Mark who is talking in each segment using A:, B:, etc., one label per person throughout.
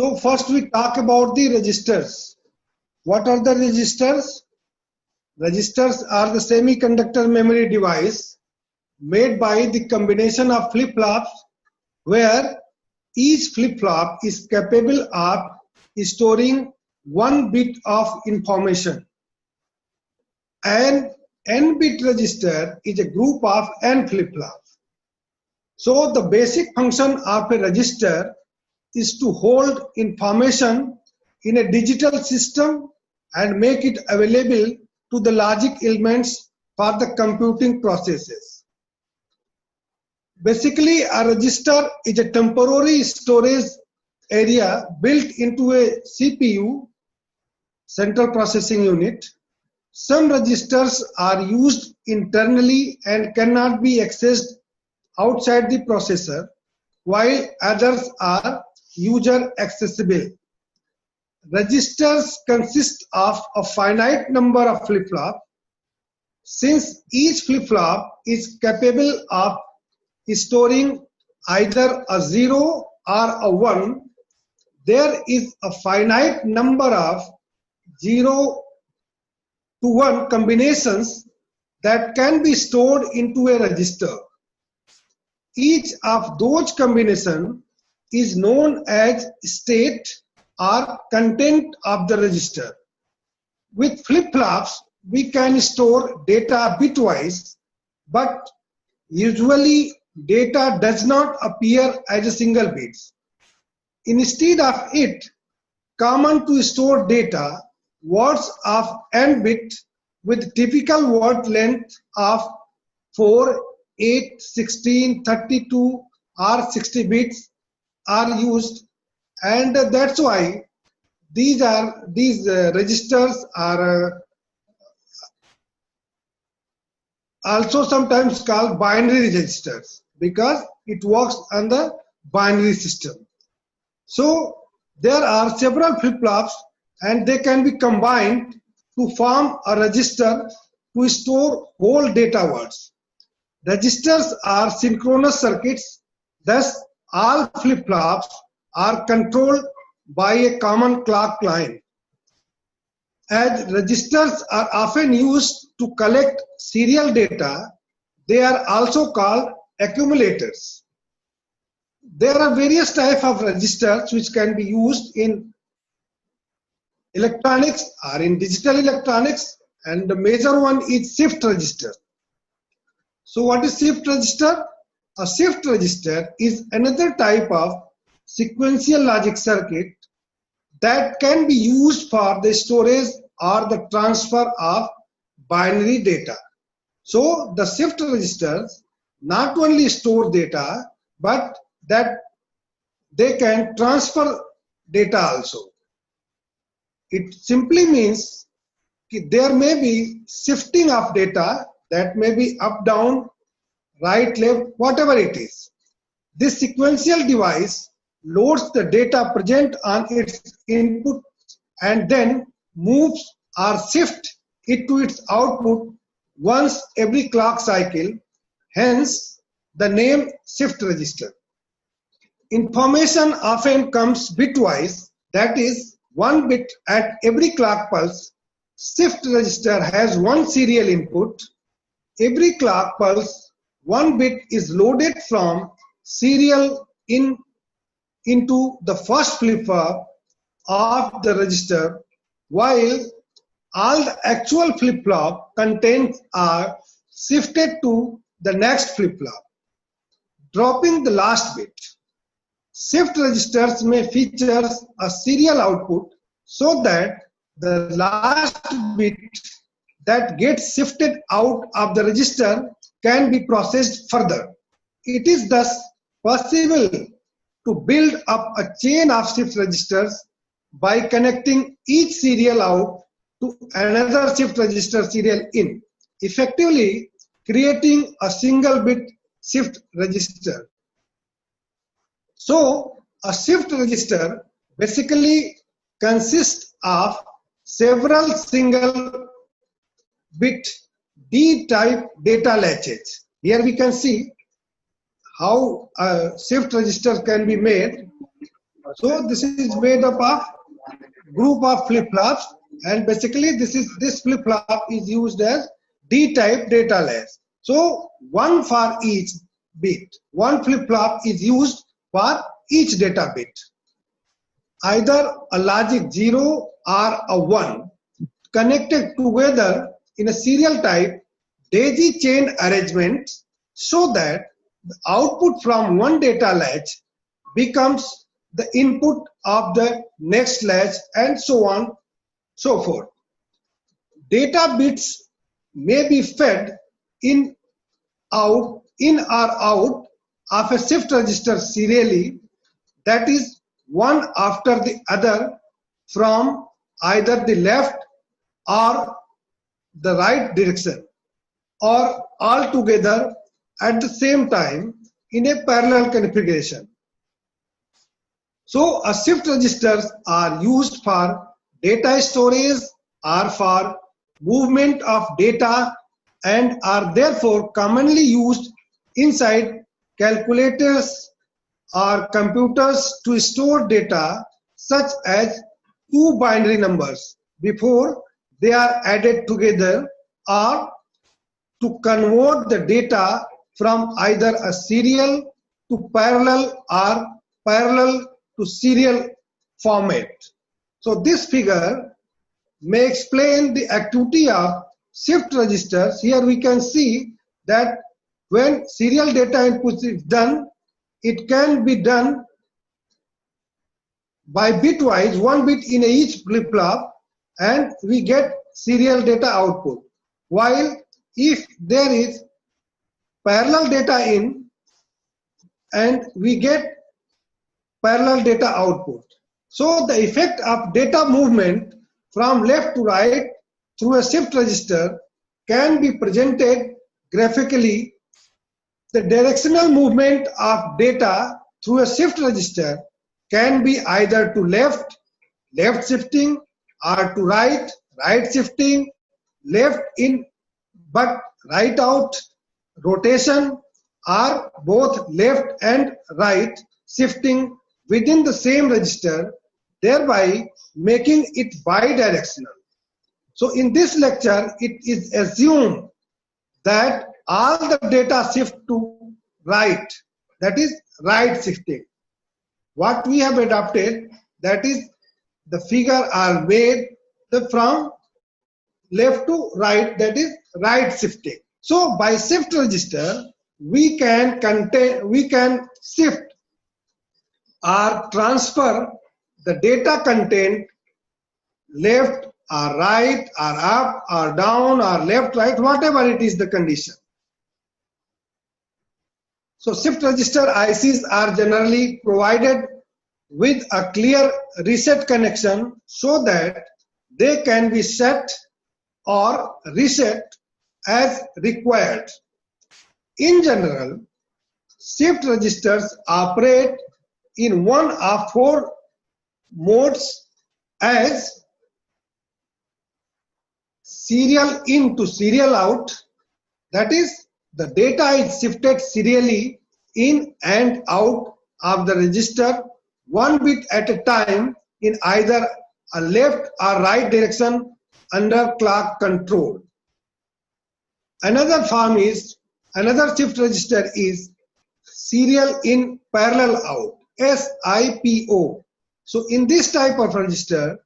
A: So first we talk about the registers. What are the registers? Registers are the semiconductor memory device made by the combination of flip-flops where each flip-flop is capable of storing one bit of information. An n-bit register is a group of n flip-flops. So the basic function of a register is to hold information in a digital system and make it available to the logic elements for the computing processes. Basically, a register is a temporary storage area built into a CPU, central processing unit. Some registers are used internally and cannot be accessed outside the processor, while others are user accessible. Registers consist of a finite number of flip-flops. Since each flip-flop is capable of storing either a 0 or a 1, there is a finite number of 0 to 1 combinations that can be stored into a register. Each of those combinations is known as state or content of the register. With flip-flops, we can store data bitwise, but usually data does not appear as a single bit. Instead of it, common to store data, words of n bit with typical word length of 4, 8, 16, 32 or 60 bits are used, and that's why these registers are also sometimes called binary registers because it works on the binary system. So there are several flip-flops and they can be combined to form a register to store whole data words. Registers are synchronous circuits, thus all flip-flops are controlled by a common clock line. As registers are often used to collect serial data, they are also called accumulators. There are various types of registers which can be used in electronics or in digital electronics, and the major one is shift register. So what is shift register? A shift register is another type of sequential logic circuit that can be used for the storage or the transfer of binary data. So the shift registers not only store data, but that they can transfer data also. It simply means there may be shifting of data, that may be up, down, right, left, whatever it is. This sequential device loads the data present on its input and then moves or shifts it to its output once every clock cycle, hence the name shift register. Information often comes bitwise, that is, one bit at every clock pulse. Shift register has one serial input. Every clock pulse, one bit is loaded from serial into the first flip-flop of the register, while all the actual flip-flop contents are shifted to the next flip-flop, dropping the last bit. Shift registers may feature a serial output so that the last bit that gets shifted out of the register can be processed further. It is thus possible to build up a chain of shift registers by connecting each serial out to another shift register serial in, effectively creating a single bit shift register. So a shift register basically consists of several single bit D-type data latches. Here we can see how a shift register can be made. So this is made up of group of flip-flops, and basically this flip-flop is used as D-type data layers. So one for each bit. One flip-flop is used for each data bit. Either a logic 0 or a 1 connected together in a serial type daisy chain arrangement so that the output from one data latch becomes the input of the next latch, and so on, so forth. Data bits may be fed in or out of a shift register serially, that is, one after the other from either the left or the right direction, or all together at the same time in a parallel configuration. So shift registers are used for data storage or for movement of data, and are therefore commonly used inside calculators or computers to store data such as two binary numbers before they are added together, or to convert the data from either a serial to parallel or parallel to serial format. So this figure may explain the activity of shift registers. Here we can see that when serial data input is done, it can be done by bitwise, one bit in each flip-flop, and we get serial data output. While if there is parallel data in, and we get parallel data output. So the effect of data movement from left to right through a shift register can be presented graphically. The directional movement of data through a shift register can be either to left, left shifting, or to right, right shifting, left in but right out, rotation, or both left and right shifting within the same register, thereby making it bidirectional. So in this lecture, it is assumed that all the data shift to right, that is right shifting. What we have adopted, that is the figure are made from left to right, that is right shifting. So by shift register, we can shift or transfer the data content left or right or up or down or left, right, whatever it is the condition. So shift register ICs are generally provided with a clear reset connection so that they can be set or reset as required. In general, shift registers operate in one of four modes as serial in to serial out, that is, the data is shifted serially in and out of the register one bit at a time in either a left or right direction under clock control. Another shift register is serial in parallel out, SIPO. So in this type of register,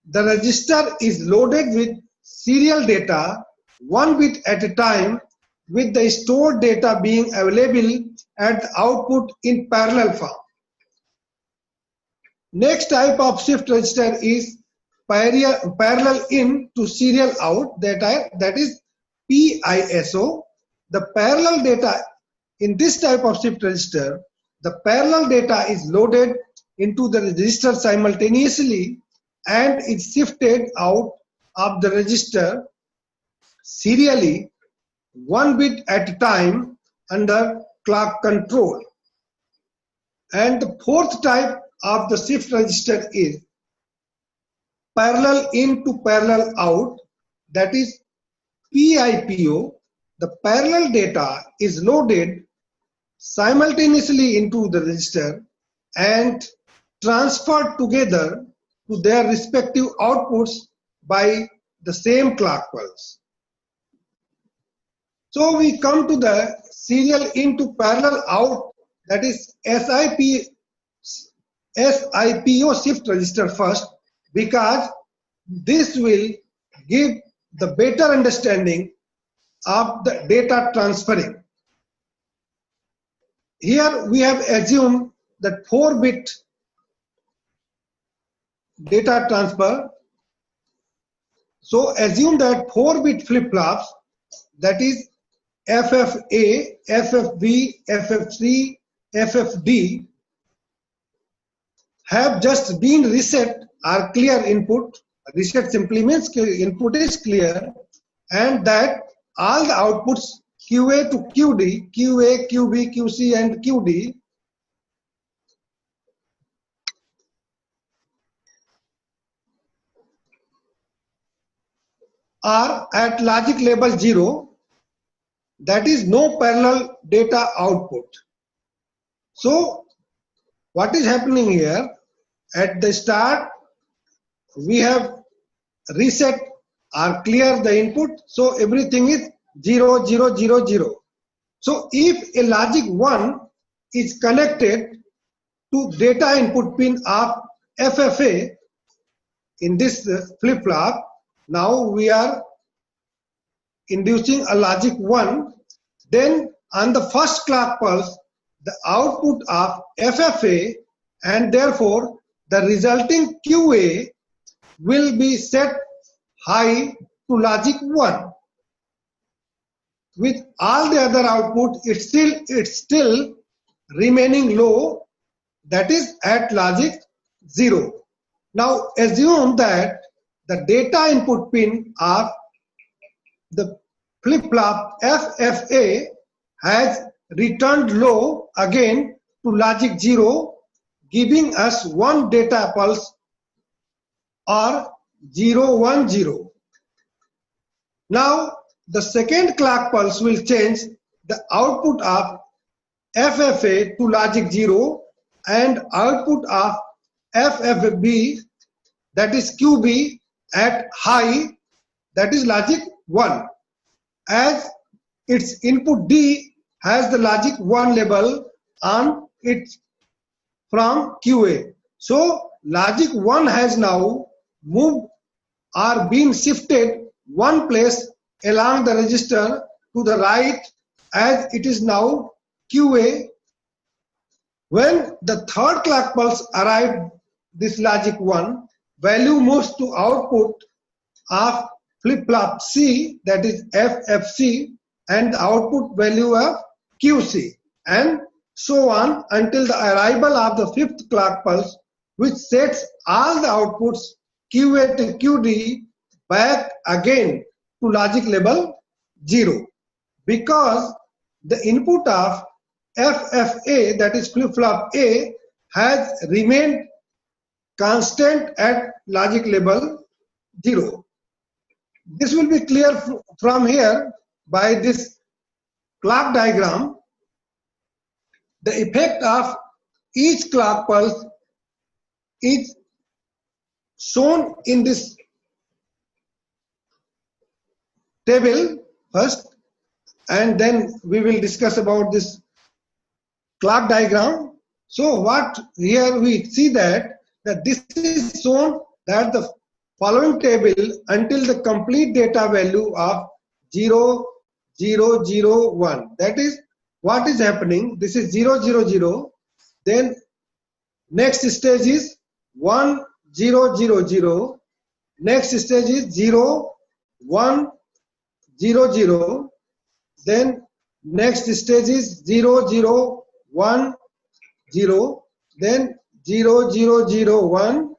A: the register is loaded with serial data one bit at a time, with the stored data being available at the output in parallel form. Next type of shift register is parallel in to serial out, that is PISO. The parallel data in this type of shift register, the parallel data is loaded into the register simultaneously and is shifted out of the register serially one bit at a time under clock control. And the fourth type of the shift register is parallel in to parallel out, that is PIPO. The parallel data is loaded simultaneously into the register and transferred together to their respective outputs by the same clock pulse. So we come to the serial in to parallel out, that is SIPO shift register first, because this will give the better understanding of the data transferring. Here we have assumed that 4-bit data transfer. So assume that 4-bit flip-flops, that is FFA, FFB, FF3, FFD, have just been reset or clear input. Reset simply means input is clear, and that all the outputs QA to QD, QA, QB, QC and QD are at logic level 0, that is no parallel data output. So what is happening here? At the start we have reset or clear the input, so everything is 0, 0, 0, 0. So if a logic 1 is connected to data input pin of FFA in this flip-flop, now we are inducing a logic 1, then on the first clock pulse the output of FFA and therefore the resulting QA will be set high to logic 1. With all the other output, it's still remaining low, that is at logic 0. Now assume that the data input pin of the flip-flop FFA has returned low again to logic 0, giving us one data pulse or 0, 1, 0. Now the second clock pulse will change the output of FFA to logic 0 and output of FFB, that is QB, at high, that is logic 1, as its input D has the logic 1 label on it from QA. So logic 1 has now moved or been shifted one place along the register to the right, as it is now QA. When the third clock pulse arrived, this logic 1 value moves to output of flip-flop C, that is FFC, and the output value of QC, and so on until the arrival of the fifth clock pulse, which sets all the outputs QA to QD back again to logic level 0. Because the input of FFA, that is flip-flop A, has remained constant at logic level 0. This will be clear from here by this clock diagram. The effect of each clock pulse is shown in this table first, and then we will discuss about this clock diagram. So what here we see that this is shown that the following table until the complete data value of 0, 0, 0, 1. That is what is happening. This is 0, 0, 0. Then next stage is 1, 0, 0, 0. Next stage is 0, 1, 0, 0. Then next stage is 0, 0, 1, 0. Then 0, 0, 0, 1.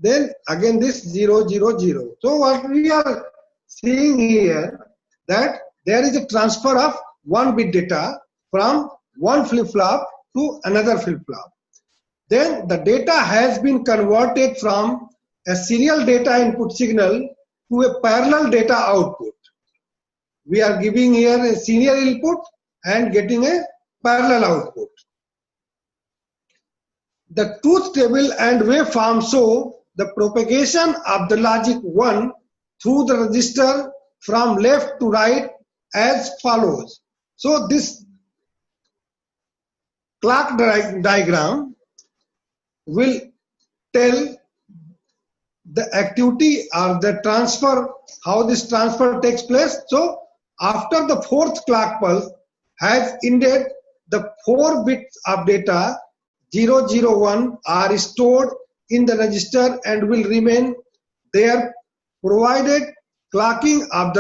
A: Then again this 0, 0, 0. So what we are seeing here, that there is a transfer of 1-bit data from one flip-flop to another flip-flop. Then the data has been converted from a serial data input signal to a parallel data output. We are giving here a serial input and getting a parallel output. The truth table and waveform show the propagation of the logic 1 through the register from left to right as follows. So this clock diagram will tell the activity or the transfer, how this transfer takes place. So after the fourth clock pulse has ended, the 4 bits of data 001 are stored in the register and will remain there provided clocking of the